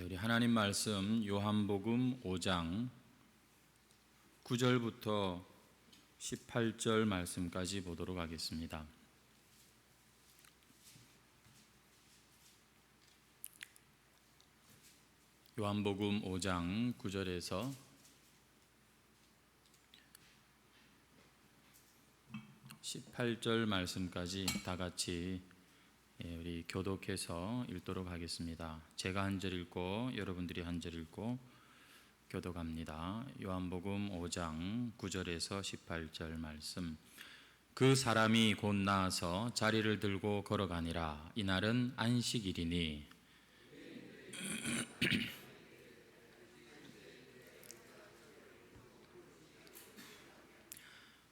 우리 하나님 말씀 요한복음 5장 9절부터 18절 말씀까지 보도록 하겠습니다. 요한복음 5장 9절에서 18절 말씀까지 다 같이 우리 교독해서 읽도록 하겠습니다. 제가 한 절 읽고 여러분들이 한 절 읽고 교독합니다. 요한복음 5장 9절에서 18절 말씀. 그 사람이 곧 나아서 자리를 들고 걸어가니라. 이날은 안식일이니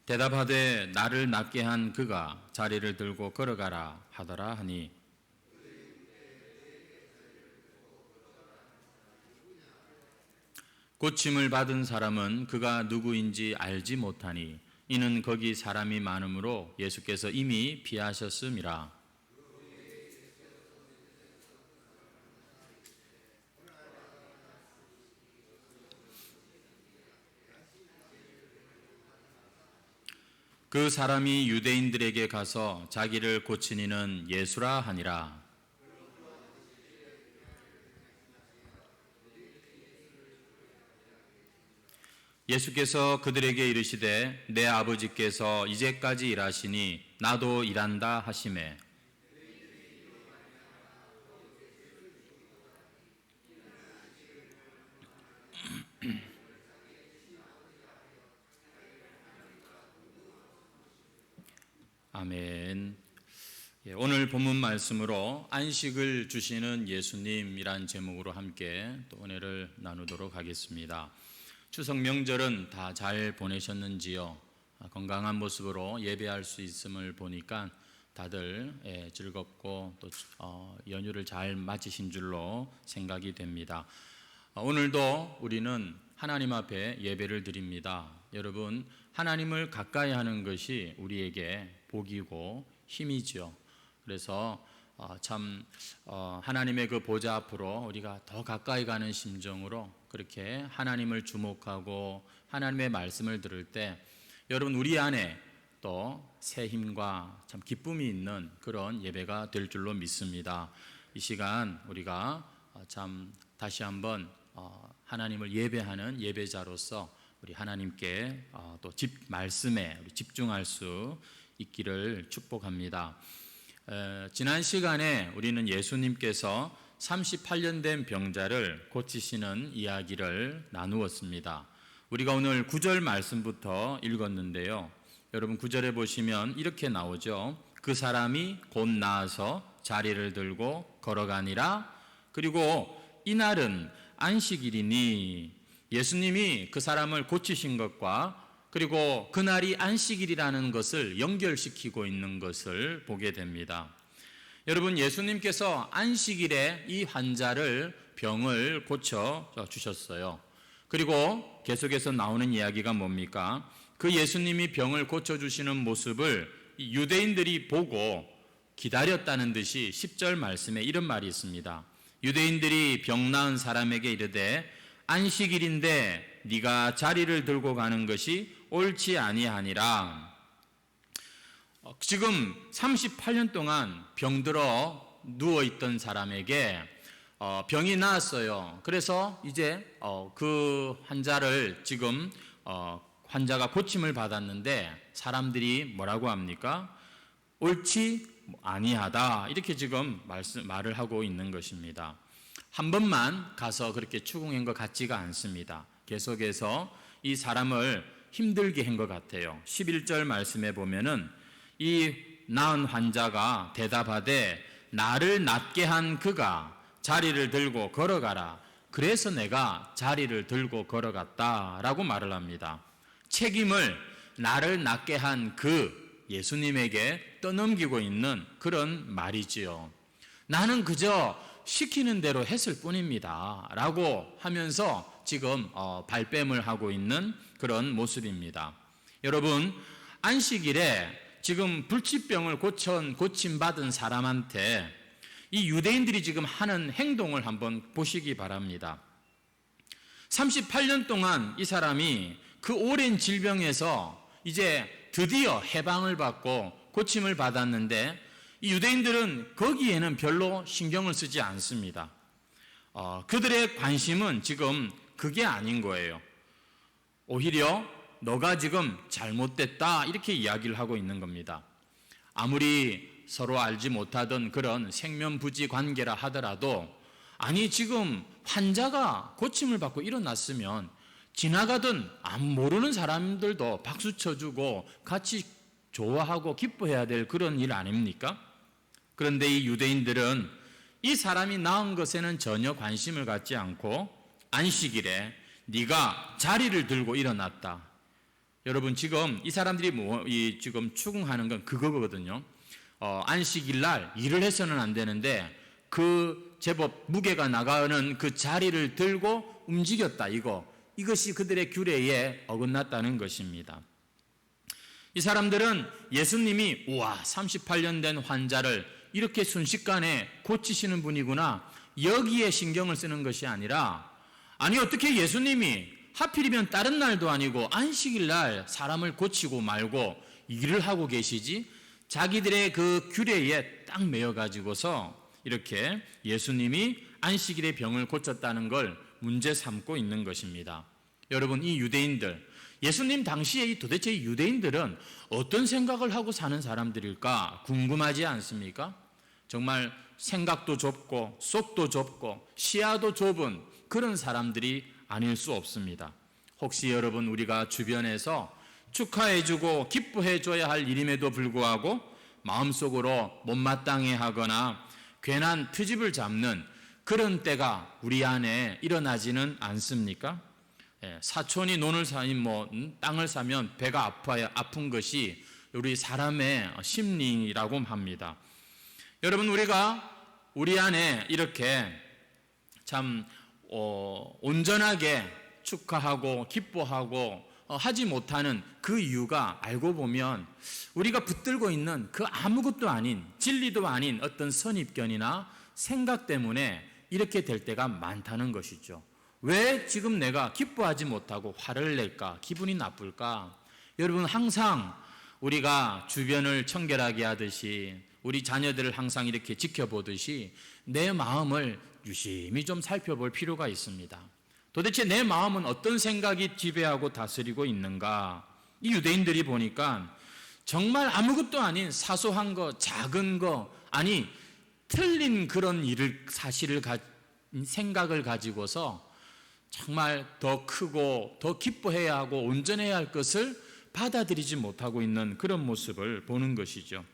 대답하되 나를 낫게 한 그가 자리를 들고 걸어가라 하더라 하니 고침을 받은 사람은 그가 누구인지 알지 못하니 이는 거기 사람이 많으므로 예수께서 이미 피하셨음이라. 그 사람이 유대인들에게 가서 자기를 고친 이는 예수라 하니라. 예수께서 그들에게 이르시되 내 아버지께서 이제까지 일하시니 나도 일한다 하시매 아멘. 오늘 본문 말씀으로 안식을 주시는 예수님이란 제목으로 함께 또 은혜를 나누도록 하겠습니다. 추석 명절은 다 잘 보내셨는지요? 건강한 모습으로 예배할 수 있음을 보니까 다들 즐겁고 또 연휴를 잘 마치신 줄로 생각이 됩니다. 오늘도 우리는 하나님 앞에 예배를 드립니다. 여러분, 하나님을 가까이 하는 것이 우리에게 복이고 힘이죠. 그래서 참 하나님의 그 보좌 앞으로 우리가 더 가까이 가는 심정으로 그렇게 하나님을 주목하고 하나님의 말씀을 들을 때 여러분 우리 안에 또 새 힘과 참 기쁨이 있는 그런 예배가 될 줄로 믿습니다. 이 시간 우리가 참 다시 한번 하나님을 예배하는 예배자로서 우리 하나님께 또 말씀에 우리 집중할 수 있기를 축복합니다. 지난 시간에 우리는 예수님께서 38년 된 병자를 고치시는 이야기를 나누었습니다. 우리가 오늘 9절 말씀부터 읽었는데요. 여러분 9절에 보시면 이렇게 나오죠. 그 사람이 곧 나아서 자리를 들고 걸어가니라. 그리고 이날은 안식일이니 예수님이 그 사람을 고치신 것과 그리고 그날이 안식일이라는 것을 연결시키고 있는 것을 보게 됩니다. 여러분 예수님께서 안식일에 이 환자를 병을 고쳐 주셨어요. 그리고 계속해서 나오는 이야기가 뭡니까? 그 예수님이 병을 고쳐주시는 모습을 유대인들이 보고 기다렸다는 듯이 10절 말씀에 이런 말이 있습니다. 유대인들이 병 나은 사람에게 이르되 안식일인데 네가 자리를 들고 가는 것이 옳지 아니하니라. 지금 38년 동안 병들어 누워있던 사람에게 병이 나았어요. 그래서 이제 그 환자를 지금 환자가 고침을 받았는데 사람들이 뭐라고 합니까? 옳지 아니하다 이렇게 지금 말을 하고 있는 것입니다. 한 번만 가서 그렇게 추궁한 것 같지가 않습니다. 계속해서 이 사람을 힘들게 한 것 같아요. 11절 말씀에 보면은 이 나은 환자가 대답하되 나를 낫게 한 그가 자리를 들고 걸어가라. 그래서 내가 자리를 들고 걸어갔다라고 말을 합니다. 책임을 나를 낫게 한 그 예수님에게 떠넘기고 있는 그런 말이지요. 나는 그저 시키는 대로 했을 뿐입니다 라고 하면서 지금 발뺌을 하고 있는 그런 모습입니다. 여러분 안식일에 지금 불치병을 고침받은 사람한테 이 유대인들이 지금 하는 행동을 한번 보시기 바랍니다. 38년 동안 이 사람이 그 오랜 질병에서 이제 드디어 해방을 받고 고침을 받았는데 이 유대인들은 거기에는 별로 신경을 쓰지 않습니다. 그들의 관심은 지금 그게 아닌 거예요. 오히려 너가 지금 잘못됐다 이렇게 이야기를 하고 있는 겁니다. 아무리 서로 알지 못하던 그런 생면부지 관계라 하더라도 아니 지금 환자가 고침을 받고 일어났으면 지나가던 모르는 사람들도 박수 쳐주고 같이 좋아하고 기뻐해야 될 그런 일 아닙니까? 그런데 이 유대인들은 이 사람이 나은 것에는 전혀 관심을 갖지 않고 안식일에 네가 자리를 들고 일어났다. 여러분 지금 이 사람들이 지금 추궁하는 건 그거거든요. 안식일 날 일을 해서는 안 되는데 그 제법 무게가 나가는 그 자리를 들고 움직였다. 이것이 그들의 규례에 어긋났다는 것입니다. 이 사람들은 예수님이 38년 된 환자를 이렇게 순식간에 고치시는 분이구나 여기에 신경을 쓰는 것이 아니라 아니 어떻게 예수님이 하필이면 다른 날도 아니고 안식일 날 사람을 고치고 말고 일을 하고 계시지? 자기들의 그 규례에 딱 매여 가지고서 이렇게 예수님이 안식일에 병을 고쳤다는 걸 문제 삼고 있는 것입니다. 여러분 이 유대인들 예수님 당시에 도대체 이 유대인들은 어떤 생각을 하고 사는 사람들일까 궁금하지 않습니까? 정말 생각도 좁고 속도 좁고 시야도 좁은 그런 사람들이 아닐 수 없습니다. 혹시 여러분 우리가 주변에서 축하해주고 기뻐해줘야 할 일임에도 불구하고 마음속으로 못마땅해 하거나 괜한 트집을 잡는 그런 때가 우리 안에 일어나지는 않습니까? 사촌이 논을 땅을 사면 배가 아픈 것이 우리 사람의 심리라고 합니다. 여러분 우리가 우리 안에 이렇게 참 온전하게 축하하고 기뻐하고 하지 못하는 그 이유가 알고 보면 우리가 붙들고 있는 그 아무것도 아닌 진리도 아닌 어떤 선입견이나 생각 때문에 이렇게 될 때가 많다는 것이죠. 왜 지금 내가 기뻐하지 못하고 화를 낼까? 기분이 나쁠까? 여러분 항상 우리가 주변을 청결하게 하듯이 우리 자녀들을 항상 이렇게 지켜보듯이 내 마음을 유심히 좀 살펴볼 필요가 있습니다. 도대체 내 마음은 어떤 생각이 지배하고 다스리고 있는가? 이 유대인들이 보니까 정말 아무것도 아닌 사소한 거, 작은 거, 아니 틀린 그런 생각을 가지고서 정말 더 크고 더 기뻐해야 하고 온전해야 할 것을 받아들이지 못하고 있는 그런 모습을 보는 것이죠.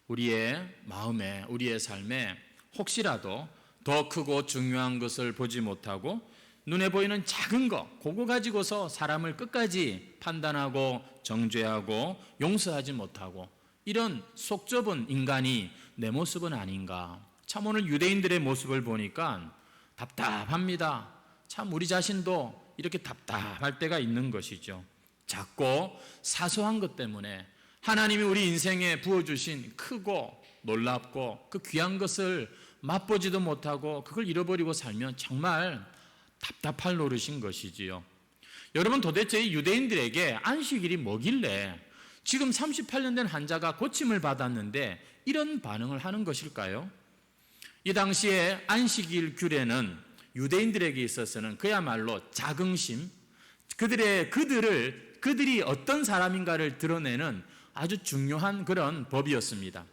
우리의 마음에, 우리의 삶에 혹시라도 더 크고 중요한 것을 보지 못하고 눈에 보이는 작은 거, 그거 가지고서 사람을 끝까지 판단하고 정죄하고 용서하지 못하고 이런 속 좁은 인간이 내 모습은 아닌가. 참 오늘 유대인들의 모습을 보니까 답답합니다. 참 우리 자신도 이렇게 답답할 때가 있는 것이죠. 작고 사소한 것 때문에 하나님이 우리 인생에 부어주신 크고 놀랍고 그 귀한 것을 맛보지도 못하고 그걸 잃어버리고 살면 정말 답답할 노릇인 것이지요. 여러분 도대체 이 유대인들에게 안식일이 뭐길래 지금 38년 된 환자가 고침을 받았는데 이런 반응을 하는 것일까요? 이 당시에 안식일 규례는 유대인들에게 있어서는 그야말로 자긍심, 그들이 어떤 사람인가를 드러내는 아주 중요한 그런 법이었습니다.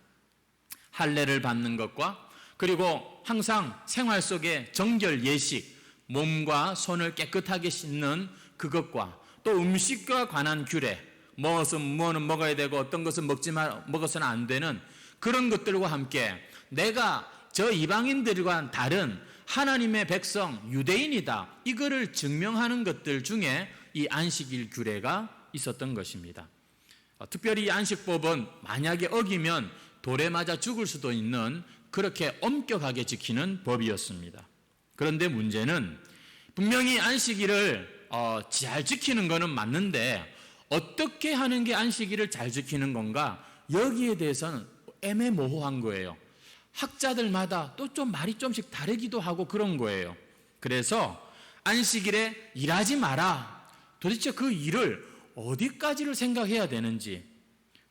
할례를 받는 것과 그리고 항상 생활 속에 정결 예식, 몸과 손을 깨끗하게 씻는 그것과 또 음식과 관한 규례, 뭐는 먹어야 되고 어떤 것은 먹어서는 안 되는 그런 것들과 함께 내가 저 이방인들과 다른 하나님의 백성 유대인이다, 이거를 증명하는 것들 중에 이 안식일 규례가 있었던 것입니다. 특별히 이 안식법은 만약에 어기면 돌에 맞아 죽을 수도 있는 그렇게 엄격하게 지키는 법이었습니다. 그런데 문제는 분명히 안식일을 잘 지키는 것은 맞는데 어떻게 하는 게 안식일을 잘 지키는 건가? 여기에 대해서는 애매모호한 거예요. 학자들마다 또 좀 말이 좀씩 다르기도 하고 그런 거예요. 그래서 안식일에 일하지 마라. 도대체 그 일을 어디까지를 생각해야 되는지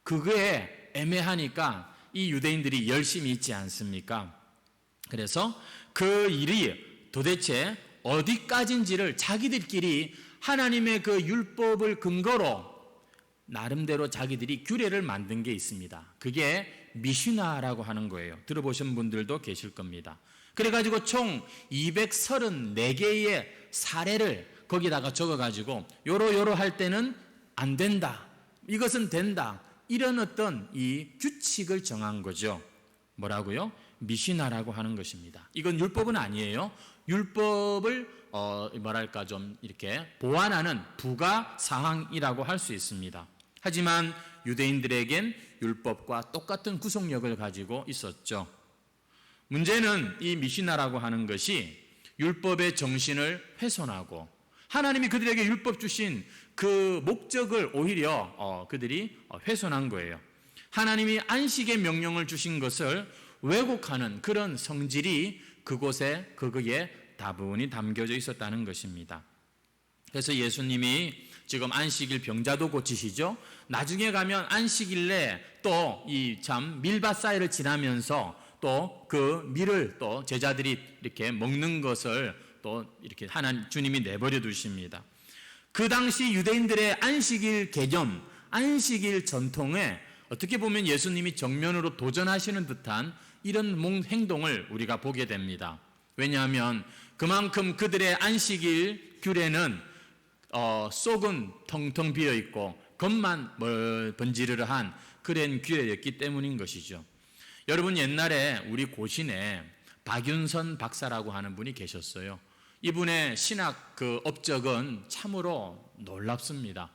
그게 애매하니까 이 유대인들이 열심히 있지 않습니까? 그래서 그 일이 도대체 어디까지인지를 자기들끼리 하나님의 그 율법을 근거로 나름대로 자기들이 규례를 만든 게 있습니다. 그게 미슈나라고 하는 거예요. 들어보신 분들도 계실 겁니다. 그래가지고 총 234개의 사례를 거기다가 적어가지고 요로 할 때는 안 된다, 이것은 된다, 이런 어떤 이 규칙을 정한 거죠. 뭐라고요? 미시나라고 하는 것입니다. 이건 율법은 아니에요. 율법을 뭐랄까 좀 이렇게 보완하는 부가 사항이라고 할 수 있습니다. 하지만 유대인들에겐 율법과 똑같은 구속력을 가지고 있었죠. 문제는 이 미시나라고 하는 것이 율법의 정신을 훼손하고 하나님이 그들에게 율법 주신 그 목적을 오히려 그들이 훼손한 거예요. 하나님이 안식의 명령을 주신 것을 왜곡하는 그런 성질이 거기에 다분히 담겨져 있었다는 것입니다. 그래서 예수님이 지금 안식일 병자도 고치시죠. 나중에 가면 안식일에 또 이 참 밀밭사이를 지나면서 또 그 밀을 또 제자들이 이렇게 먹는 것을 또 이렇게 주님이 내버려 두십니다. 그 당시 유대인들의 안식일 개념, 안식일 전통에 어떻게 보면 예수님이 정면으로 도전하시는 듯한 이런 행동을 우리가 보게 됩니다. 왜냐하면 그만큼 그들의 안식일 규례는 속은 텅텅 비어있고 겉만 번지르르한 그런 규례였기 때문인 것이죠. 여러분, 옛날에 우리 고신에 박윤선 박사라고 하는 분이 계셨어요. 이분의 신학 그 업적은 참으로 놀랍습니다.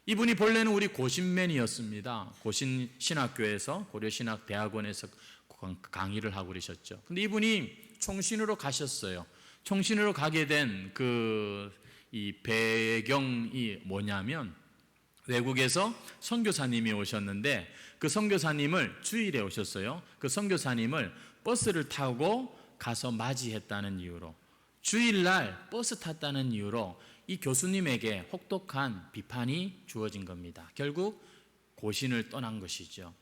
이분이 본래는 우리 고신맨이었습니다. 고신 신학교에서 고려신학대학원에서 강의를 하고 그러셨죠. 근데 이분이 총신으로 가셨어요. 총신으로 가게 된 이 배경이 뭐냐면 외국에서 선교사님이 오셨는데 그 선교사님을 주일에 오셨어요. 그 선교사님을 버스를 타고 가서 맞이했다는 이유로, 주일날 버스 탔다는 이유로 이 교수님에게 혹독한 비판이 주어진 겁니다. 결국 고신을 떠난 것이죠.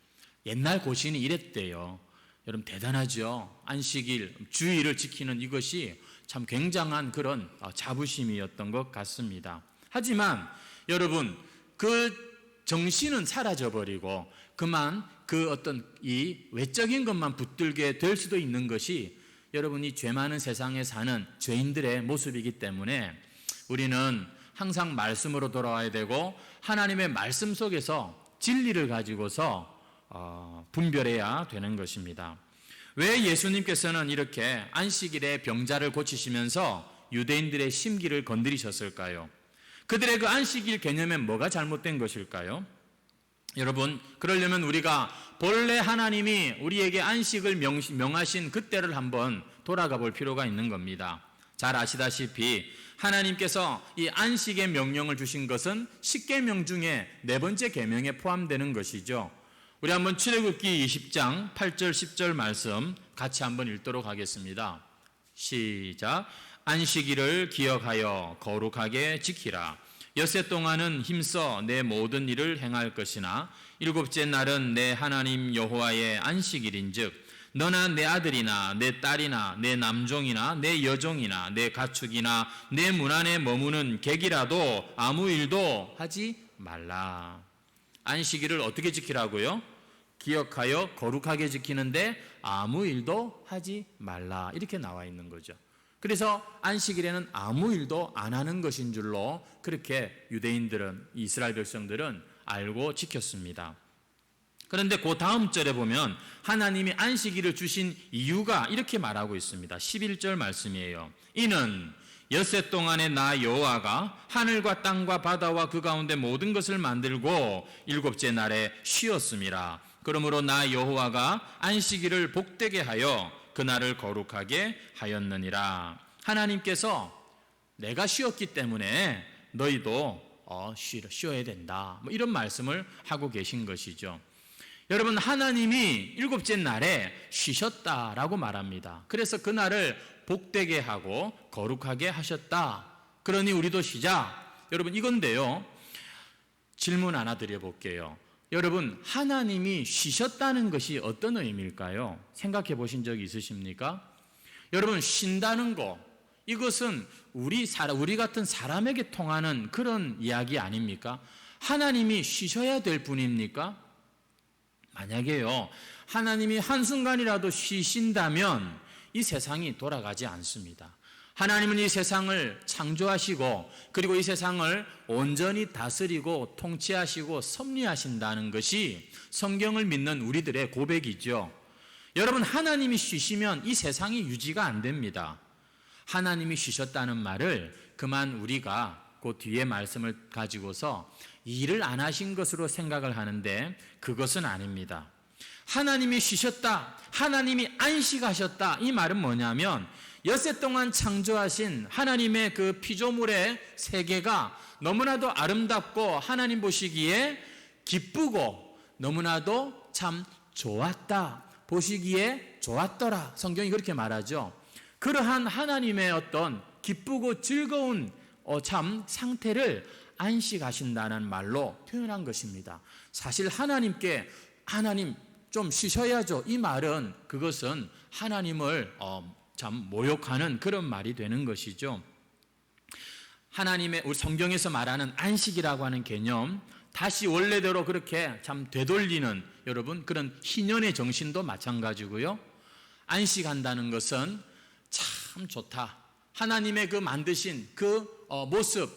옛날 고신이 이랬대요. 여러분 대단하죠. 안식일, 주일을 지키는 이것이 참 굉장한 그런 자부심이었던 것 같습니다. 하지만 여러분 그 정신은 사라져버리고 그만 그 어떤 이 외적인 것만 붙들게 될 수도 있는 것이 여러분이 죄 많은 세상에 사는 죄인들의 모습이기 때문에 우리는 항상 말씀으로 돌아와야 되고 하나님의 말씀 속에서 진리를 가지고서 분별해야 되는 것입니다. 왜 예수님께서는 이렇게 안식일에 병자를 고치시면서 유대인들의 심기를 건드리셨을까요? 그들의 그 안식일 개념에 뭐가 잘못된 것일까요? 여러분, 그러려면 우리가 본래 하나님이 우리에게 안식을 명하신 그때를 한번 돌아가 볼 필요가 있는 겁니다. 잘 아시다시피 하나님께서 이 안식의 명령을 주신 것은 10계명 중에 4번째 계명에 포함되는 것이죠. 우리 한번 출애굽기 20장 8절 10절 말씀 같이 한번 읽도록 하겠습니다. 시작. 안식일을 기억하여 거룩하게 지키라. 엿새 동안은 힘써 내 모든 일을 행할 것이나 일곱째 날은 내 하나님 여호와의 안식일인즉 너나 내 아들이나 내 딸이나 내 남종이나 내 여종이나 내 가축이나 내 문 안에 머무는 객이라도 아무 일도 하지 말라. 안식일을 어떻게 지키라고요? 기억하여 거룩하게 지키는데 아무 일도 하지 말라, 이렇게 나와 있는 거죠. 그래서 안식일에는 아무 일도 안 하는 것인 줄로 그렇게 유대인들은, 이스라엘 백성들은 알고 지켰습니다. 그런데 그 다음 절에 보면 하나님이 안식일을 주신 이유가 이렇게 말하고 있습니다. 11절 말씀이에요. 이는 엿새 동안에 나 여호와가 하늘과 땅과 바다와 그 가운데 모든 것을 만들고 일곱째 날에 쉬었음이라. 그러므로 나 여호와가 안식일을 복되게 하여 그날을 거룩하게 하였느니라. 하나님께서 내가 쉬었기 때문에 너희도 쉬어야 된다, 이런 말씀을 하고 계신 것이죠. 여러분, 하나님이 일곱째 날에 쉬셨다라고 말합니다. 그래서 그날을 복되게 하고 거룩하게 하셨다. 그러니 우리도 쉬자. 여러분, 이건데요, 질문 하나 드려볼게요. 여러분, 하나님이 쉬셨다는 것이 어떤 의미일까요? 생각해 보신 적이 있으십니까? 여러분, 쉰다는 거, 이것은 우리 같은 사람에게 통하는 그런 이야기 아닙니까? 하나님이 쉬셔야 될 분입니까? 만약에요, 하나님이 한순간이라도 쉬신다면 이 세상이 돌아가지 않습니다. 하나님은 이 세상을 창조하시고 그리고 이 세상을 온전히 다스리고 통치하시고 섭리하신다는 것이 성경을 믿는 우리들의 고백이죠. 여러분, 하나님이 쉬시면 이 세상이 유지가 안 됩니다. 하나님이 쉬셨다는 말을 그만 우리가 그 뒤에 말씀을 가지고서 일을 안 하신 것으로 생각을 하는데 그것은 아닙니다. 하나님이 쉬셨다, 하나님이 안식하셨다, 이 말은 뭐냐면 엿새 동안 창조하신 하나님의 그 피조물의 세계가 너무나도 아름답고 하나님 보시기에 기쁘고 너무나도 참 좋았다, 보시기에 좋았더라, 성경이 그렇게 말하죠. 그러한 하나님의 어떤 기쁘고 즐거운 참 상태를 안식하신다는 말로 표현한 것입니다. 사실 하나님께 하나님 좀 쉬셔야죠, 이 말은 그것은 하나님을 참 모욕하는 그런 말이 되는 것이죠. 하나님의 우리 성경에서 말하는 안식이라고 하는 개념, 다시 원래대로 그렇게 참 되돌리는 여러분 그런 희년의 정신도 마찬가지고요. 안식한다는 것은 참 좋다, 하나님의 그 만드신 그 모습,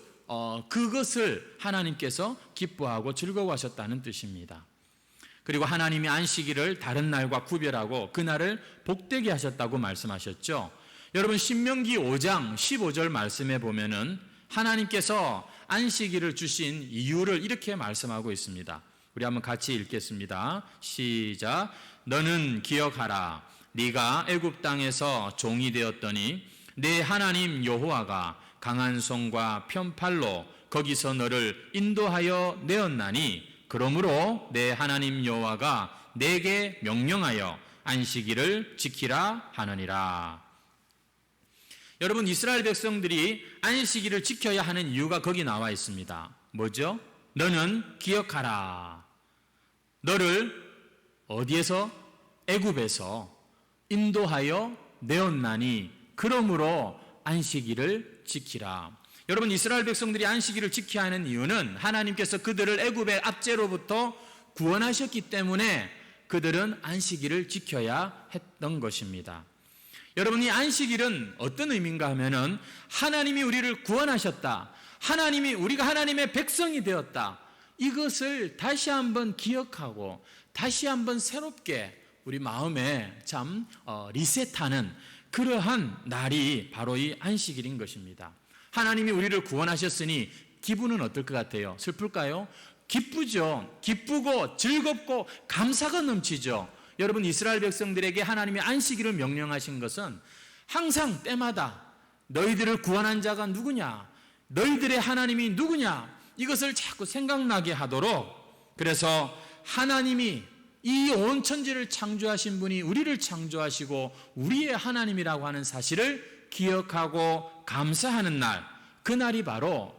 그것을 하나님께서 기뻐하고 즐거워하셨다는 뜻입니다. 그리고 하나님이 안식일을 다른 날과 구별하고 그날을 복되게 하셨다고 말씀하셨죠. 여러분, 신명기 5장 15절 말씀에 보면은 하나님께서 안식일을 주신 이유를 이렇게 말씀하고 있습니다. 우리 한번 같이 읽겠습니다. 시작. 너는 기억하라. 네가 애굽 땅에서 종이 되었더니 내 하나님 여호와가 강한 손과 편팔로 거기서 너를 인도하여 내었나니 그러므로 내 하나님 여호와가 내게 명령하여 안식일을 지키라 하느니라. 여러분, 이스라엘 백성들이 안식일을 지켜야 하는 이유가 거기 나와 있습니다. 뭐죠? 너는 기억하라. 너를 어디에서? 애굽에서 인도하여 내었나니 그러므로 안식일을 지키라. 여러분, 이스라엘 백성들이 안식일을 지켜야 하는 이유는 하나님께서 그들을 애굽의 압제로부터 구원하셨기 때문에 그들은 안식일을 지켜야 했던 것입니다. 여러분, 이 안식일은 어떤 의미인가 하면은 하나님이 우리를 구원하셨다, 하나님이 우리가 하나님의 백성이 되었다, 이것을 다시 한번 기억하고 다시 한번 새롭게 우리 마음에 참 리셋하는 그러한 날이 바로 이 안식일인 것입니다. 하나님이 우리를 구원하셨으니 기분은 어떨 것 같아요? 슬플까요? 기쁘죠. 기쁘고 즐겁고 감사가 넘치죠. 여러분, 이스라엘 백성들에게 하나님이 안식일을 명령하신 것은 항상 때마다 너희들을 구원한 자가 누구냐, 너희들의 하나님이 누구냐, 이것을 자꾸 생각나게 하도록, 그래서 하나님이 이 온 천지를 창조하신 분이 우리를 창조하시고 우리의 하나님이라고 하는 사실을 기억하고 감사하는 날, 그날이 바로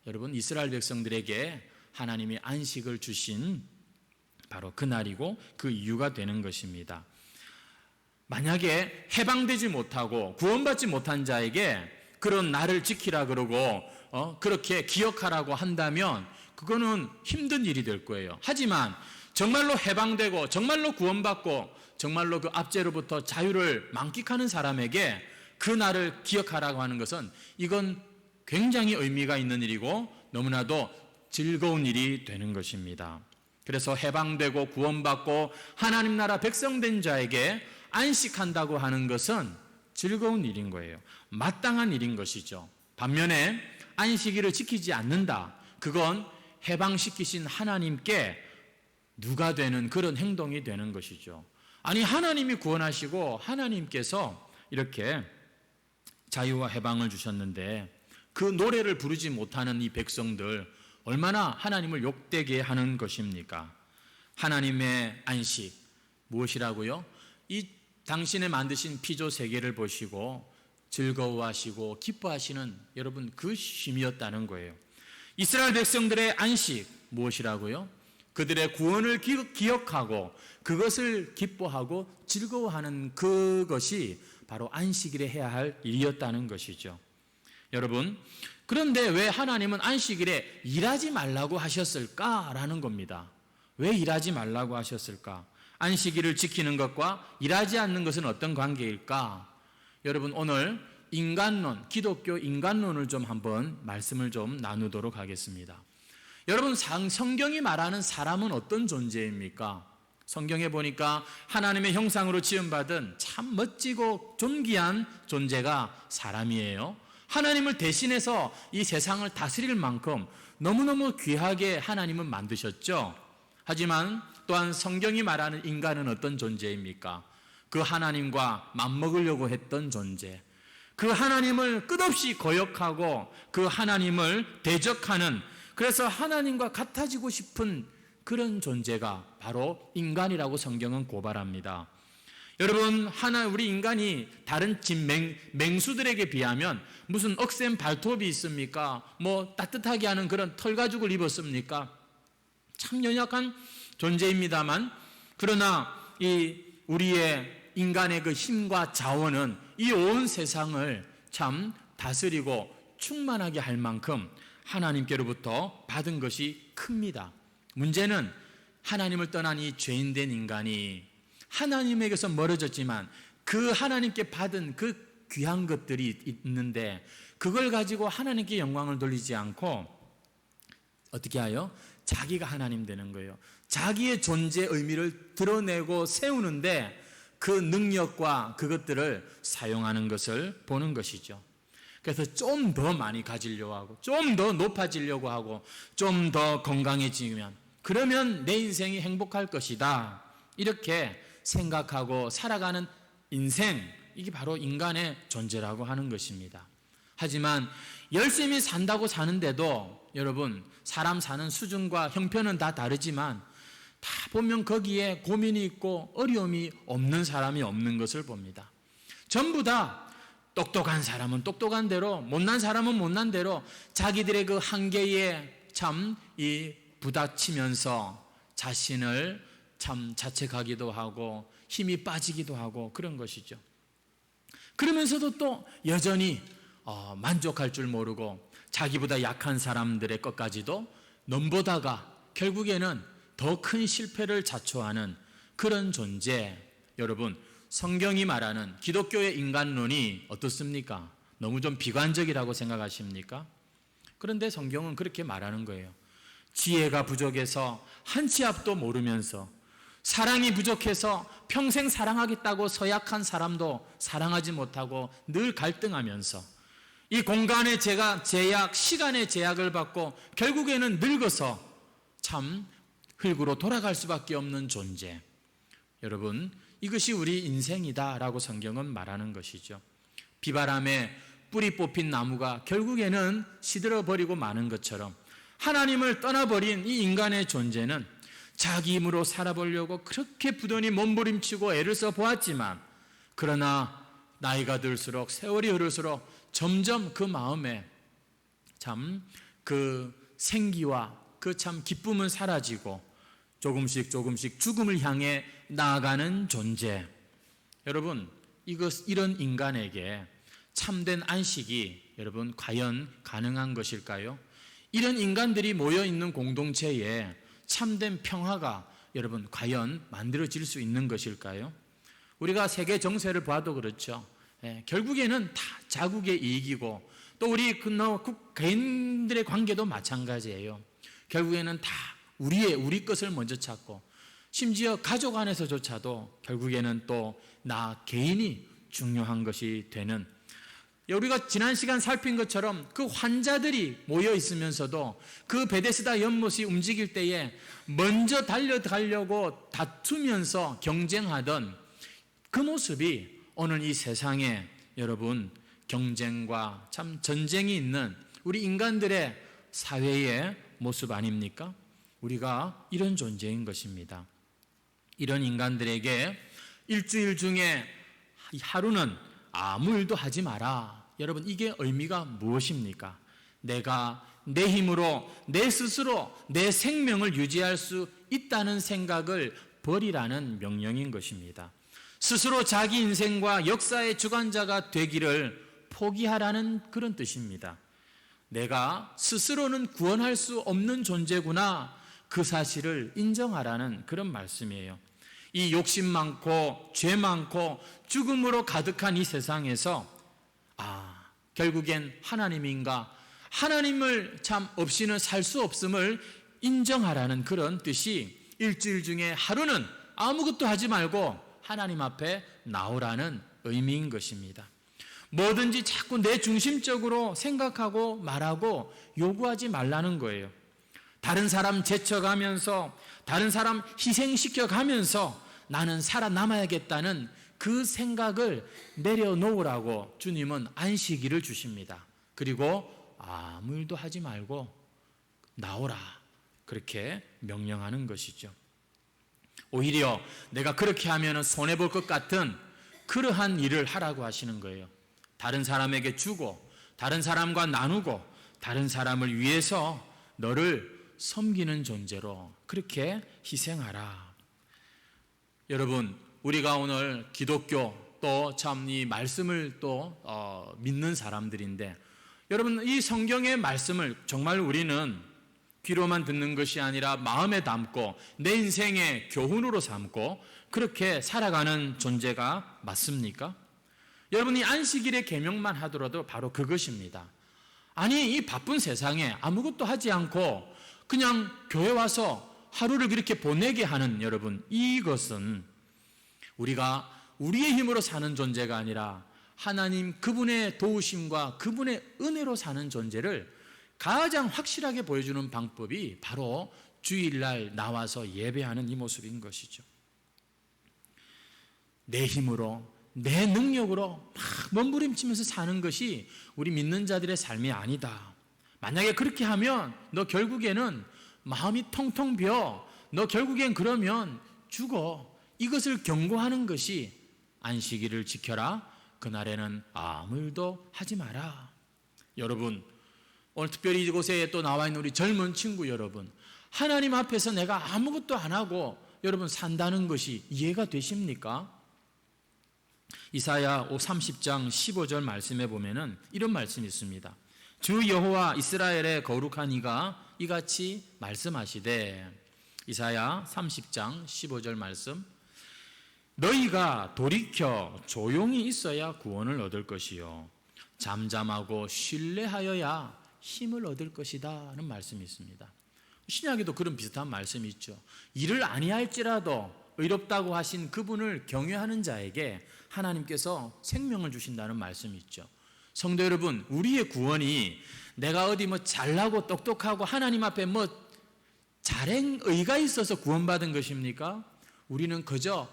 여러분 이스라엘 백성들에게 하나님이 안식을 주신 바로 그날이고 그 이유가 되는 것입니다. 만약에 해방되지 못하고 구원받지 못한 자에게 그런 날을 지키라 그러고 그렇게 기억하라고 한다면 그거는 힘든 일이 될 거예요. 하지만 정말로 해방되고 정말로 구원받고 정말로 그 압제로부터 자유를 만끽하는 사람에게 그 날을 기억하라고 하는 것은 이건 굉장히 의미가 있는 일이고 너무나도 즐거운 일이 되는 것입니다. 그래서 해방되고 구원받고 하나님 나라 백성된 자에게 안식한다고 하는 것은 즐거운 일인 거예요. 마땅한 일인 것이죠. 반면에 안식일을 지키지 않는다, 그건 해방시키신 하나님께 누가 되는 그런 행동이 되는 것이죠. 아니, 하나님이 구원하시고 하나님께서 이렇게 자유와 해방을 주셨는데 그 노래를 부르지 못하는 이 백성들 얼마나 하나님을 욕되게 하는 것입니까? 하나님의 안식 무엇이라고요? 이 당신의 만드신 피조 세계를 보시고 즐거워하시고 기뻐하시는 여러분 그 쉼이었다는 거예요. 이스라엘 백성들의 안식 무엇이라고요? 그들의 구원을 기억하고 그것을 기뻐하고 즐거워하는 그것이 바로 안식일에 해야 할 일이었다는 것이죠. 여러분, 그런데 왜 하나님은 안식일에 일하지 말라고 하셨을까라는 겁니다. 왜 일하지 말라고 하셨을까? 안식일을 지키는 것과 일하지 않는 것은 어떤 관계일까? 여러분, 오늘 인간론, 기독교 인간론을 좀 한번 말씀을 좀 나누도록 하겠습니다. 여러분, 성경이 말하는 사람은 어떤 존재입니까? 성경에 보니까 하나님의 형상으로 지음받은 참 멋지고 존귀한 존재가 사람이에요. 하나님을 대신해서 이 세상을 다스릴 만큼 너무너무 귀하게 하나님은 만드셨죠. 하지만 또한 성경이 말하는 인간은 어떤 존재입니까? 그 하나님과 맞먹으려고 했던 존재, 그 하나님을 끝없이 거역하고 그 하나님을 대적하는, 그래서 하나님과 같아지고 싶은 그런 존재가 바로 인간이라고 성경은 고발합니다. 여러분, 우리 인간이 다른 맹수들에게 비하면 무슨 억센 발톱이 있습니까? 뭐 따뜻하게 하는 그런 털가죽을 입었습니까? 참 연약한 존재입니다만, 그러나 이 우리의 인간의 그 힘과 자원은 이 온 세상을 참 다스리고 충만하게 할 만큼 하나님께로부터 받은 것이 큽니다. 문제는 하나님을 떠난 이 죄인된 인간이 하나님에게서 멀어졌지만 그 하나님께 받은 그 귀한 것들이 있는데 그걸 가지고 하나님께 영광을 돌리지 않고 어떻게 하여? 자기가 하나님 되는 거예요. 자기의 존재 의미를 드러내고 세우는데 그 능력과 그것들을 사용하는 것을 보는 것이죠. 그래서 좀 더 많이 가지려고 하고 좀 더 높아지려고 하고 좀 더 건강해지면 그러면 내 인생이 행복할 것이다, 이렇게 생각하고 살아가는 인생, 이게 바로 인간의 존재라고 하는 것입니다. 하지만 열심히 산다고 사는데도 여러분, 사람 사는 수준과 형편은 다 다르지만 다 보면 거기에 고민이 있고 어려움이 없는 사람이 없는 것을 봅니다. 전부 다 똑똑한 사람은 똑똑한 대로, 못난 사람은 못난 대로 자기들의 그 한계에 참 부닥치면서 자신을 참 자책하기도 하고 힘이 빠지기도 하고 그런 것이죠. 그러면서도 또 여전히 만족할 줄 모르고 자기보다 약한 사람들의 것까지도 넘보다가 결국에는 더 큰 실패를 자초하는 그런 존재. 여러분, 성경이 말하는 기독교의 인간론이 어떻습니까? 너무 좀 비관적이라고 생각하십니까? 그런데 성경은 그렇게 말하는 거예요. 지혜가 부족해서 한 치 앞도 모르면서, 사랑이 부족해서 평생 사랑하겠다고 서약한 사람도 사랑하지 못하고 늘 갈등하면서, 이 공간의 제약, 시간의 제약을 받고 결국에는 늙어서 참 흙으로 돌아갈 수밖에 없는 존재. 여러분, 이것이 우리 인생이다라고 성경은 말하는 것이죠. 비바람에 뿌리 뽑힌 나무가 결국에는 시들어버리고 마는 것처럼 하나님을 떠나버린 이 인간의 존재는 자기 힘으로 살아보려고 그렇게 부단히 몸부림치고 애를 써 보았지만, 그러나 나이가 들수록, 세월이 흐를수록 점점 그 마음에 참 그 생기와 그 참 기쁨은 사라지고 조금씩 죽음을 향해 나아가는 존재. 여러분, 이런 인간에게 참된 안식이 여러분 과연 가능한 것일까요? 이런 인간들이 모여있는 공동체에 참된 평화가 여러분 과연 만들어질 수 있는 것일까요? 우리가 세계 정세를 봐도 그렇죠. 결국에는 다 자국의 이익이고 또 우리 개인들의 관계도 마찬가지예요. 결국에는 다 우리 것을 먼저 찾고, 심지어 가족 안에서조차도 결국에는 또 나 개인이 중요한 것이 되는, 우리가 지난 시간 살핀 것처럼 그 환자들이 모여 있으면서도 그 베데스다 연못이 움직일 때에 먼저 달려가려고 다투면서 경쟁하던 그 모습이 오늘 이 세상에 여러분 경쟁과 참 전쟁이 있는 우리 인간들의 사회의 모습 아닙니까? 우리가 이런 존재인 것입니다. 이런 인간들에게 일주일 중에 하루는 아무 일도 하지 마라. 여러분, 이게 의미가 무엇입니까? 내가 내 힘으로 내 스스로 내 생명을 유지할 수 있다는 생각을 버리라는 명령인 것입니다. 스스로 자기 인생과 역사의 주관자가 되기를 포기하라는 그런 뜻입니다. 내가 스스로는 구원할 수 없는 존재구나, 그 사실을 인정하라는 그런 말씀이에요. 이 욕심 많고 죄 많고 죽음으로 가득한 이 세상에서 결국엔 하나님인가, 하나님을 참 없이는 살 수 없음을 인정하라는 그런 뜻이 일주일 중에 하루는 아무것도 하지 말고 하나님 앞에 나오라는 의미인 것입니다. 뭐든지 자꾸 내 중심적으로 생각하고 말하고 요구하지 말라는 거예요. 다른 사람 제쳐가면서, 다른 사람 희생시켜가면서 나는 살아남아야겠다는 그 생각을 내려놓으라고 주님은 안식일을 주십니다. 그리고 아무 일도 하지 말고 나오라, 그렇게 명령하는 것이죠. 오히려 내가 그렇게 하면 손해볼 것 같은 그러한 일을 하라고 하시는 거예요. 다른 사람에게 주고, 다른 사람과 나누고, 다른 사람을 위해서 너를 섬기는 존재로 그렇게 희생하라. 여러분, 우리가 오늘 기독교 또 참 이 말씀을 또 믿는 사람들인데, 여러분, 이 성경의 말씀을 정말 우리는 귀로만 듣는 것이 아니라 마음에 담고 내 인생의 교훈으로 삼고 그렇게 살아가는 존재가 맞습니까? 여러분이 안식일의 계명만 하더라도 바로 그것입니다. 아니, 이 바쁜 세상에 아무것도 하지 않고 그냥 교회 와서 하루를 그렇게 보내게 하는 여러분, 이것은 우리가 우리의 힘으로 사는 존재가 아니라 하나님 그분의 도우심과 그분의 은혜로 사는 존재를 가장 확실하게 보여주는 방법이 바로 주일날 나와서 예배하는 이 모습인 것이죠. 내 힘으로, 내 능력으로 막 몸부림치면서 사는 것이 우리 믿는 자들의 삶이 아니다. 만약에 그렇게 하면 너 결국에는 마음이 텅텅 비어, 너 결국엔 그러면 죽어. 이것을 경고하는 것이 안식일을 지켜라, 그날에는 아무 일도 하지 마라. 여러분, 오늘 특별히 이곳에 또 나와 있는 우리 젊은 친구 여러분, 하나님 앞에서 내가 아무것도 안 하고 여러분 산다는 것이 이해가 되십니까? 이사야 30장 15절 말씀에 보면은 이런 말씀이 있습니다. 주 여호와 이스라엘의 거룩한 이가 이같이 말씀하시되, 이사야 30장 15절 말씀, 너희가 돌이켜 조용히 있어야 구원을 얻을 것이요 잠잠하고 신뢰하여야 힘을 얻을 것이다 하는 말씀이 있습니다. 신약에도 그런 비슷한 말씀이 있죠. 일을 아니할지라도 의롭다고 하신 그분을 경외하는 자에게 하나님께서 생명을 주신다는 말씀이 있죠. 성도 여러분, 우리의 구원이 내가 어디 잘나고 똑똑하고 하나님 앞에 자행의가 있어서 구원받은 것입니까? 우리는 그저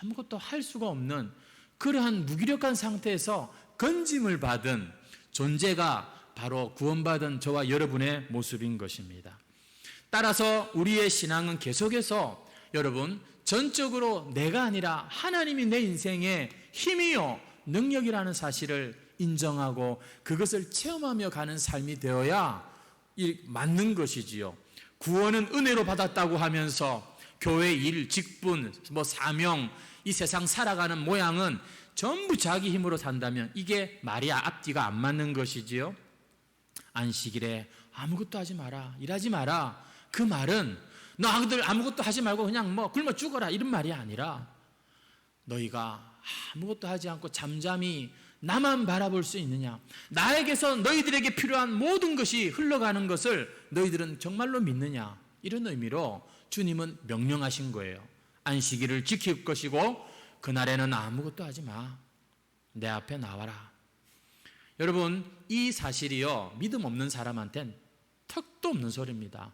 아무것도 할 수가 없는 그러한 무기력한 상태에서 건짐을 받은 존재가 바로 구원받은 저와 여러분의 모습인 것입니다. 따라서 우리의 신앙은 계속해서 여러분, 전적으로 내가 아니라 하나님이 내 인생의 힘이요 능력이라는 사실을 인정하고 그것을 체험하며 가는 삶이 되어야 맞는 것이지요. 구원은 은혜로 받았다고 하면서 교회 일, 직분, 사명, 이 세상 살아가는 모양은 전부 자기 힘으로 산다면 이게 말이 앞뒤가 안 맞는 것이지요. 안식일에 아무것도 하지 마라, 일하지 마라, 그 말은 너희들 아무것도 하지 말고 그냥 굶어 죽어라 이런 말이 아니라, 너희가 아무것도 하지 않고 잠잠히 나만 바라볼 수 있느냐, 나에게서 너희들에게 필요한 모든 것이 흘러가는 것을 너희들은 정말로 믿느냐, 이런 의미로 주님은 명령하신 거예요. 안식일을 지킬 것이고 그날에는 아무것도 하지 마, 내 앞에 나와라. 여러분, 이 사실이요 믿음 없는 사람한테는 턱도 없는 소리입니다.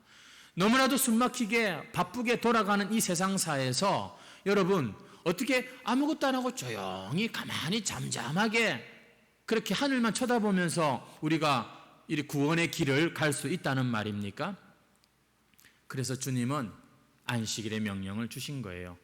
너무나도 숨막히게 바쁘게 돌아가는 이 세상사에서 여러분 어떻게 아무것도 안 하고 조용히 가만히 잠잠하게 그렇게 하늘만 쳐다보면서 우리가 이 구원의 길을 갈 수 있다는 말입니까? 그래서 주님은 안식일의 명령을 주신 거예요.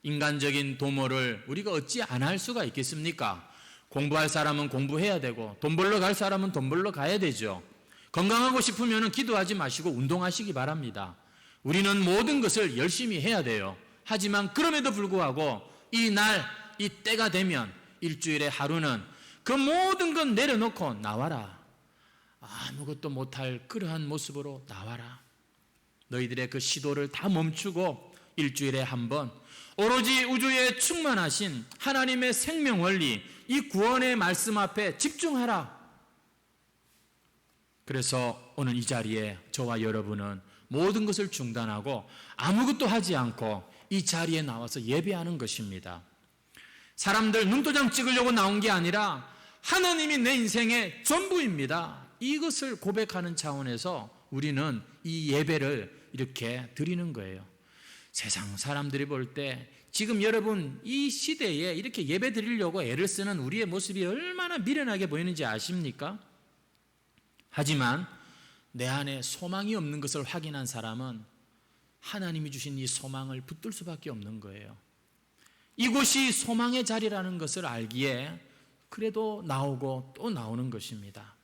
인간적인 도모를 우리가 어찌 안 할 수가 있겠습니까? 공부할 사람은 공부해야 되고 돈 벌러 갈 사람은 돈 벌러 가야 되죠. 건강하고 싶으면 기도하지 마시고 운동하시기 바랍니다. 우리는 모든 것을 열심히 해야 돼요. 하지만 그럼에도 불구하고 이 날, 이 때가 되면 일주일의 하루는 그 모든 것 내려놓고 나와라. 아무것도 못할 그러한 모습으로 나와라. 너희들의 그 시도를 다 멈추고 일주일에 한 번 오로지 우주에 충만하신 하나님의 생명 원리, 이 구원의 말씀 앞에 집중하라. 그래서 오늘 이 자리에 저와 여러분은 모든 것을 중단하고 아무것도 하지 않고 이 자리에 나와서 예배하는 것입니다. 사람들 눈도장 찍으려고 나온 게 아니라 하나님이 내 인생의 전부입니다. 이것을 고백하는 차원에서 우리는 이 예배를 이렇게 드리는 거예요. 세상 사람들이 볼 때 지금 여러분 이 시대에 이렇게 예배 드리려고 애를 쓰는 우리의 모습이 얼마나 미련하게 보이는지 아십니까? 하지만 내 안에 소망이 없는 것을 확인한 사람은 하나님이 주신 이 소망을 붙들 수밖에 없는 거예요. 이곳이 소망의 자리라는 것을 알기에 그래도 나오고 또 나오는 것입니다.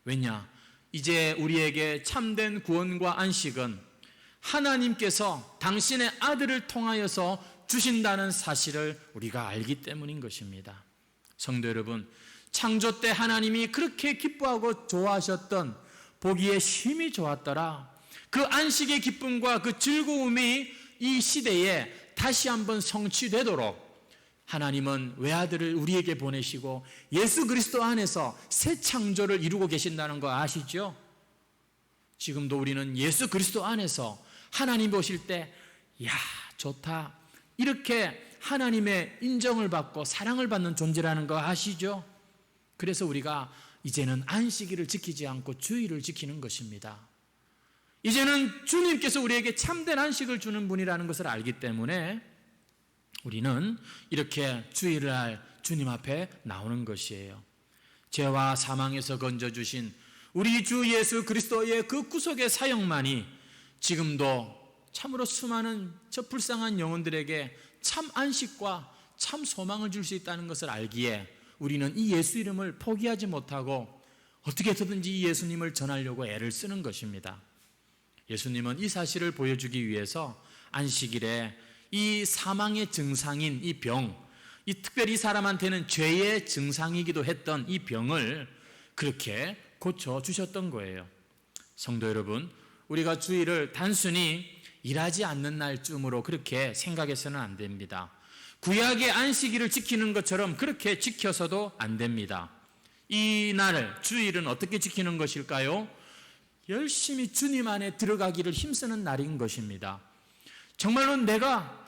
왜냐? 이제 우리에게 참된 구원과 안식은 하나님께서 당신의 아들을 통하여서 주신다는 사실을 우리가 알기 때문인 것입니다. 성도 여러분, 창조 때 하나님이 그렇게 기뻐하고 좋아하셨던, 보기에 심히 좋았더라, 그 안식의 기쁨과 그 즐거움이 이 시대에 다시 한번 성취되도록 하나님은 외아들을 우리에게 보내시고 예수 그리스도 안에서 새 창조를 이루고 계신다는 거 아시죠? 지금도 우리는 예수 그리스도 안에서 하나님 보실 때 야, 좋다, 이렇게 하나님의 인정을 받고 사랑을 받는 존재라는 거 아시죠? 그래서 우리가 이제는 안식일을 지키지 않고 주일을 지키는 것입니다. 이제는 주님께서 우리에게 참된 안식을 주는 분이라는 것을 알기 때문에 우리는 이렇게 주일을 할 주님 앞에 나오는 것이에요. 죄와 사망에서 건져주신 우리 주 예수 그리스도의 그 구속의 사역만이 지금도 참으로 수많은 저 불쌍한 영혼들에게 참 안식과 참 소망을 줄 수 있다는 것을 알기에 우리는 이 예수 이름을 포기하지 못하고 어떻게 해서든지 이 예수님을 전하려고 애를 쓰는 것입니다. 예수님은 이 사실을 보여주기 위해서 안식일에 이 사망의 증상인 이 병, 이 특별히 이 사람한테는 죄의 증상이기도 했던 이 병을 그렇게 고쳐주셨던 거예요. 성도 여러분, 우리가 주일을 단순히 일하지 않는 날쯤으로 그렇게 생각해서는 안 됩니다. 구약의 안식일을 지키는 것처럼 그렇게 지켜서도 안 됩니다. 이 날, 주일은 어떻게 지키는 것일까요? 열심히 주님 안에 들어가기를 힘쓰는 날인 것입니다. 정말로 내가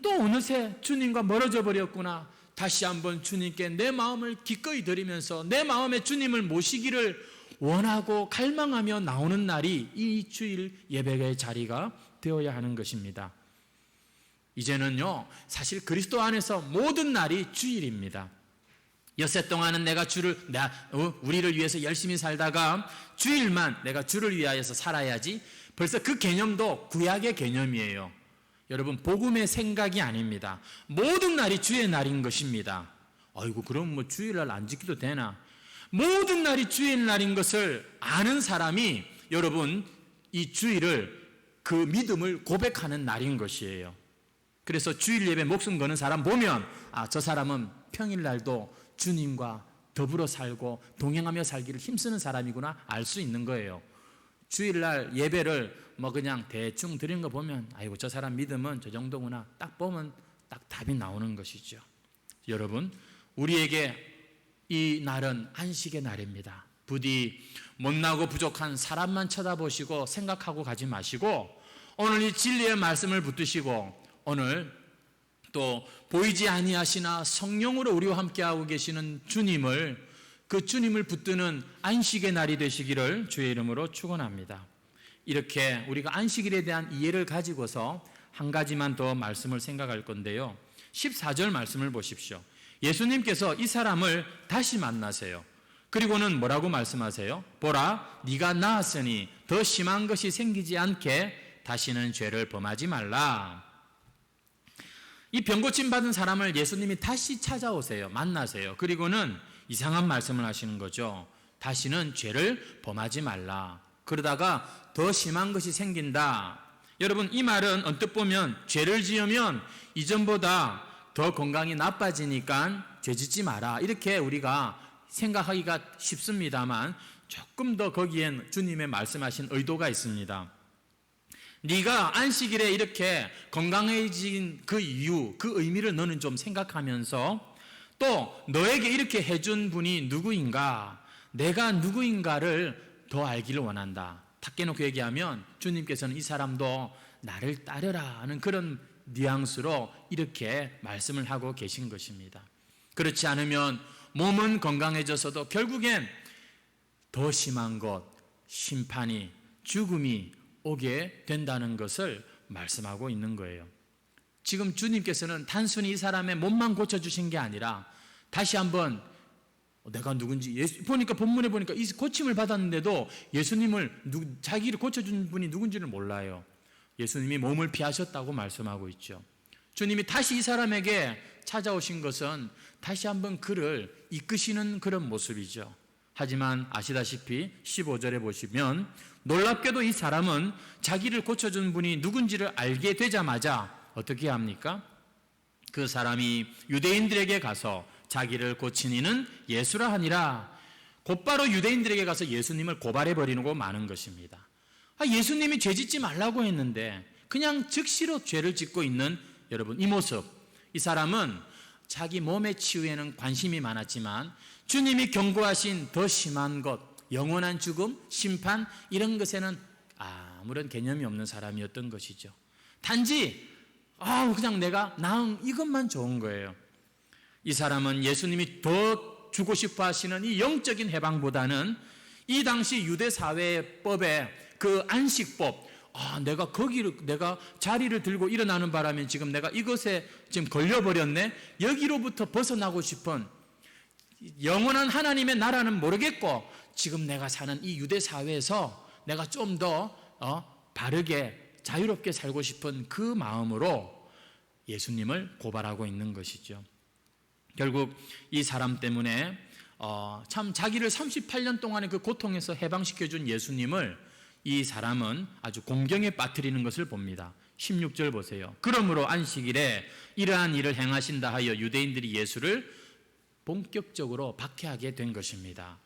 또 어느새 주님과 멀어져 버렸구나, 다시 한번 주님께 내 마음을 기꺼이 드리면서 내 마음에 주님을 모시기를 원하고 갈망하며 나오는 날이 이 주일 예배의 자리가 되어야 하는 것입니다. 이제는요, 사실 그리스도 안에서 모든 날이 주일입니다. 엿새 동안은 내가 우리를 위해서 열심히 살다가 주일만 내가 주를 위하여서 살아야지, 벌써 그 개념도 구약의 개념이에요. 여러분, 복음의 생각이 아닙니다. 모든 날이 주의 날인 것입니다. 아이고, 그럼 뭐 주일날 안 지켜도 되나? 모든 날이 주의 날인 것을 아는 사람이 여러분 이 주일을, 그 믿음을 고백하는 날인 것이에요. 그래서 주일 예배 목숨 거는 사람 보면 저 사람은 평일날도 주님과 더불어 살고 동행하며 살기를 힘쓰는 사람이구나 알 수 있는 거예요. 주일날 예배를 그냥 대충 드리는 거 보면 아이고, 저 사람 믿음은 저 정도구나, 딱 보면 딱 답이 나오는 것이죠. 여러분, 우리에게 이 날은 안식의 날입니다. 부디 못나고 부족한 사람만 쳐다보시고 생각하고 가지 마시고 오늘 이 진리의 말씀을 붙드시고 오늘 또 보이지 아니하시나 성령으로 우리와 함께하고 계시는 주님을, 그 주님을 붙드는 안식의 날이 되시기를 주의 이름으로 축원합니다. 이렇게 우리가 안식일에 대한 이해를 가지고서 한 가지만 더 말씀을 생각할 건데요, 14절 말씀을 보십시오. 예수님께서 이 사람을 다시 만나세요. 그리고는 뭐라고 말씀하세요? 보라, 네가 나았으니 더 심한 것이 생기지 않게 다시는 죄를 범하지 말라. 이 병고침 받은 사람을 예수님이 다시 찾아오세요. 만나세요. 그리고는 이상한 말씀을 하시는 거죠. 다시는 죄를 범하지 말라. 그러다가 더 심한 것이 생긴다. 여러분, 이 말은 언뜻 보면 죄를 지으면 이전보다 더 건강이 나빠지니까 죄 짓지 마라, 이렇게 우리가 생각하기가 쉽습니다만 조금 더 거기엔 주님의 말씀하신 의도가 있습니다. 네가 안식일에 이렇게 건강해진 그 이유, 그 의미를 너는 좀 생각하면서 또 너에게 이렇게 해준 분이 누구인가, 내가 누구인가를 더 알기를 원한다. 탁 깨놓고 얘기하면 주님께서는 이 사람도 나를 따르라 하는 그런 뉘앙스로 이렇게 말씀을 하고 계신 것입니다. 그렇지 않으면 몸은 건강해져서도 결국엔 더 심한 것, 심판이, 죽음이 오게 된다는 것을 말씀하고 있는 거예요. 지금 주님께서는 단순히 이 사람의 몸만 고쳐주신 게 아니라 다시 한번 내가 누군지, 보니까 본문에 보니까 이 고침을 받았는데도 예수님을, 자기를 고쳐준 분이 누군지를 몰라요. 예수님이 몸을 피하셨다고 말씀하고 있죠. 주님이 다시 이 사람에게 찾아오신 것은 다시 한번 그를 이끄시는 그런 모습이죠. 하지만 아시다시피 15절에 보시면 놀랍게도 이 사람은 자기를 고쳐준 분이 누군지를 알게 되자마자 어떻게 합니까? 그 사람이 유대인들에게 가서 자기를 고친 이는 예수라 하니라. 곧바로 유대인들에게 가서 예수님을 고발해버리고 마는 것입니다. 예수님이 죄 짓지 말라고 했는데 그냥 즉시로 죄를 짓고 있는 여러분, 이 모습, 이 사람은 자기 몸의 치유에는 관심이 많았지만 주님이 경고하신 더 심한 것, 영원한 죽음, 심판, 이런 것에는 아무런 개념이 없는 사람이었던 것이죠. 단지 그냥 내가 나은 이것만 좋은 거예요. 이 사람은 예수님이 더 주고 싶어 하시는 이 영적인 해방보다는 이 당시 유대 사회법의 그 안식법, 내가 자리를 들고 일어나는 바람에 지금 내가 이것에 지금 걸려버렸네, 여기로부터 벗어나고 싶은, 영원한 하나님의 나라는 모르겠고 지금 내가 사는 이 유대 사회에서 내가 좀 더 바르게 자유롭게 살고 싶은 그 마음으로 예수님을 고발하고 있는 것이죠. 결국 이 사람 때문에 참 자기를 38년 동안의 그 고통에서 해방시켜준 예수님을 이 사람은 아주 공경에 빠뜨리는 것을 봅니다. 16절 보세요. 그러므로 안식일에 이러한 일을 행하신다 하여 유대인들이 예수를 본격적으로 박해하게 된 것입니다.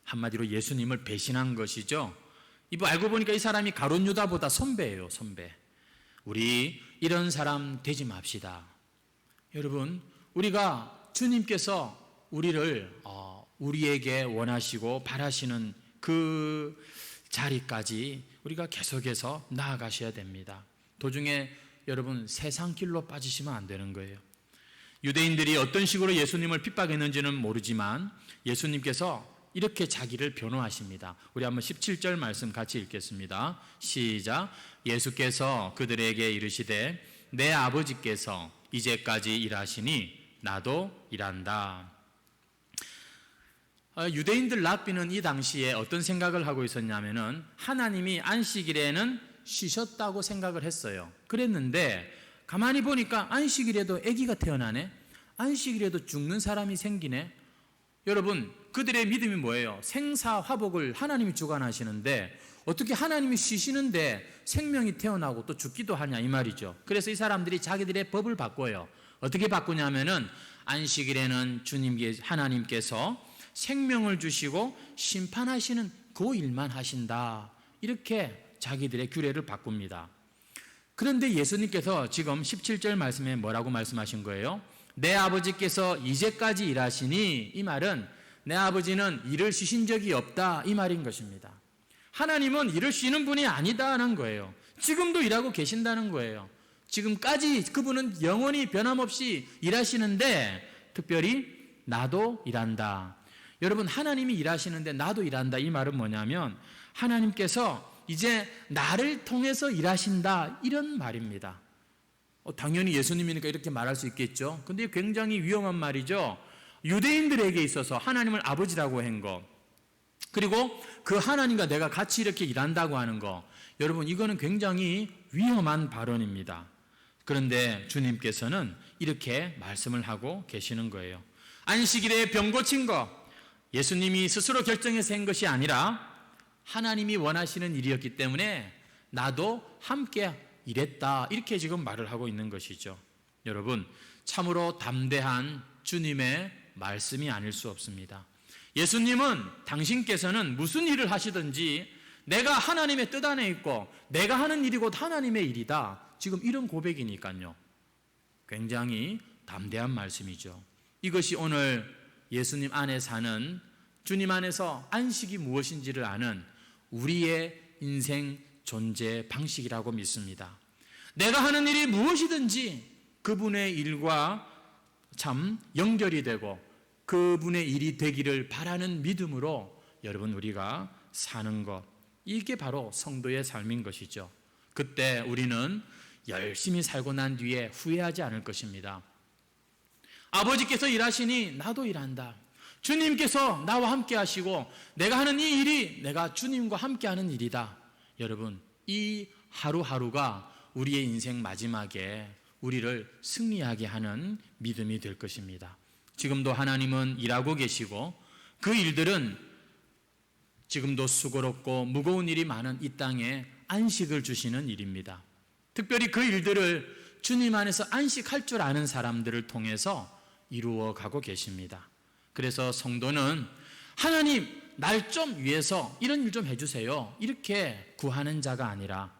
한마디로 예수님을 배신한 것이죠. 알고 보니까 이 사람이 가룟 유다보다 선배예요, 선배. 우리 이런 사람 되지 맙시다. 여러분, 우리가 주님께서 우리를 우리에게 원하시고 바라시는 그 자리까지 우리가 계속해서 나아가셔야 됩니다. 도중에 여러분 세상 길로 빠지시면 안 되는 거예요. 유대인들이 어떤 식으로 예수님을 핍박했는지는 모르지만 예수님께서 이렇게 자기를 변호하십니다. 우리 한번 17절 말씀 같이 읽겠습니다. 시작. 예수께서 그들에게 이르시되 내 아버지께서 이제까지 일하시니 나도 일한다. 유대인들 랍비는 이 당시에 어떤 생각을 하고 있었냐면은 하나님이 안식일에는 쉬셨다고 생각을 했어요. 그랬는데 가만히 보니까 안식일에도 아기가 태어나네, 안식일에도 죽는 사람이 생기네. 여러분, 그들의 믿음이 뭐예요? 생사화복을 하나님이 주관하시는데 어떻게 하나님이 쉬시는데 생명이 태어나고 또 죽기도 하냐, 이 말이죠. 그래서 이 사람들이 자기들의 법을 바꿔요. 어떻게 바꾸냐면은 안식일에는 하나님께서 생명을 주시고 심판하시는 그 일만 하신다, 이렇게 자기들의 규례를 바꿉니다. 그런데 예수님께서 지금 17절 말씀에 뭐라고 말씀하신 거예요? 내 아버지께서 이제까지 일하시니, 이 말은 내 아버지는 일을 쉬신 적이 없다, 이 말인 것입니다. 하나님은 일을 쉬는 분이 아니다는 거예요. 지금도 일하고 계신다는 거예요. 지금까지 그분은 영원히 변함없이 일하시는데 특별히 나도 일한다. 여러분, 하나님이 일하시는데 나도 일한다, 이 말은 뭐냐면 하나님께서 이제 나를 통해서 일하신다, 이런 말입니다. 당연히 예수님이니까 이렇게 말할 수 있겠죠. 근데 굉장히 위험한 말이죠. 유대인들에게 있어서 하나님을 아버지라고 한 것, 그리고 그 하나님과 내가 같이 이렇게 일한다고 하는 거, 여러분 이거는 굉장히 위험한 발언입니다. 그런데 주님께서는 이렇게 말씀을 하고 계시는 거예요. 안식일에 병 고친 거 예수님이 스스로 결정해서 한 것이 아니라 하나님이 원하시는 일이었기 때문에 나도 함께 일했다, 이렇게 지금 말을 하고 있는 것이죠. 여러분, 참으로 담대한 주님의 말씀이 아닐 수 없습니다. 예수님은 당신께서는 무슨 일을 하시든지 내가 하나님의 뜻 안에 있고 내가 하는 일이 곧 하나님의 일이다, 지금 이런 고백이니까요. 굉장히 담대한 말씀이죠. 이것이 오늘 예수님 안에 사는, 주님 안에서 안식이 무엇인지를 아는 우리의 인생 존재 방식이라고 믿습니다. 내가 하는 일이 무엇이든지 그분의 일과 참 연결이 되고 그분의 일이 되기를 바라는 믿음으로 여러분 우리가 사는 것, 이게 바로 성도의 삶인 것이죠. 그때 우리는 열심히 살고 난 뒤에 후회하지 않을 것입니다. 아버지께서 일하시니 나도 일한다. 주님께서 나와 함께 하시고 내가 하는 이 일이 내가 주님과 함께 하는 일이다. 여러분, 이 하루하루가 우리의 인생 마지막에 우리를 승리하게 하는 믿음이 될 것입니다. 지금도 하나님은 일하고 계시고 그 일들은 지금도 수고롭고 무거운 일이 많은 이 땅에 안식을 주시는 일입니다. 특별히 그 일들을 주님 안에서 안식할 줄 아는 사람들을 통해서 이루어 가고 계십니다. 그래서 성도는 하나님, 날 좀 위해서 이런 일 좀 해주세요, 이렇게 구하는 자가 아니라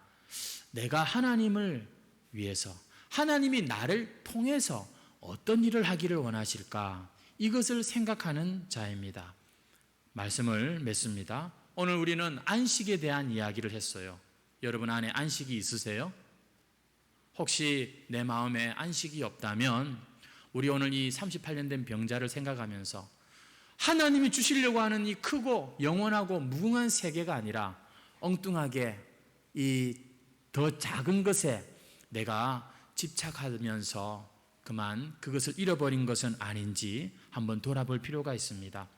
내가 하나님을 위해서, 하나님이 나를 통해서 어떤 일을 하기를 원하실까, 이것을 생각하는 자입니다. 말씀을 맺습니다. 오늘 우리는 안식에 대한 이야기를 했어요. 여러분 안에 안식이 있으세요? 혹시 내 마음에 안식이 없다면 우리 오늘 이 38년 된 병자를 생각하면서 하나님이 주시려고 하는 이 크고 영원하고 무궁한 세계가 아니라 엉뚱하게 이 더 작은 것에 내가 집착하면서 그만 그것을 잃어버린 것은 아닌지 한번 돌아볼 필요가 있습니다.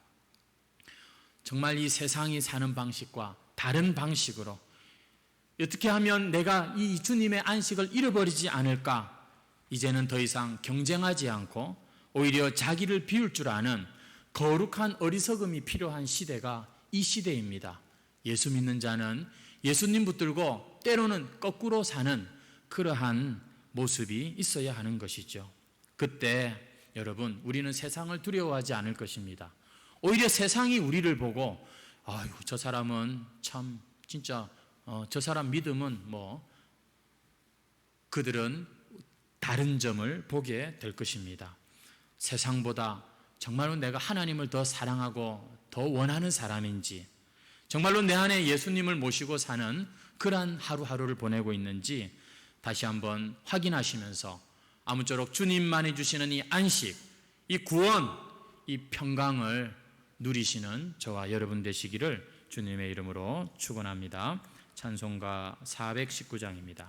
정말 이 세상이 사는 방식과 다른 방식으로 어떻게 하면 내가 이 주님의 안식을 잃어버리지 않을까, 이제는 더 이상 경쟁하지 않고 오히려 자기를 비울 줄 아는 거룩한 어리석음이 필요한 시대가 이 시대입니다. 예수 믿는 자는 예수님 붙들고 때로는 거꾸로 사는 그러한 모습이 있어야 하는 것이죠. 그때 여러분, 우리는 세상을 두려워하지 않을 것입니다. 오히려 세상이 우리를 보고 아이고, 저 사람은 참 진짜 저 사람 믿음은 그들은 다른 점을 보게 될 것입니다. 세상보다 정말로 내가 하나님을 더 사랑하고 더 원하는 사람인지, 정말로 내 안에 예수님을 모시고 사는 그러한 하루하루를 보내고 있는지 다시 한번 확인하시면서 아무쪼록 주님만이 주시는 이 안식, 이 구원, 이 평강을 누리시는 저와 여러분 되시기를 주님의 이름으로 축원합니다. 찬송가 419장입니다.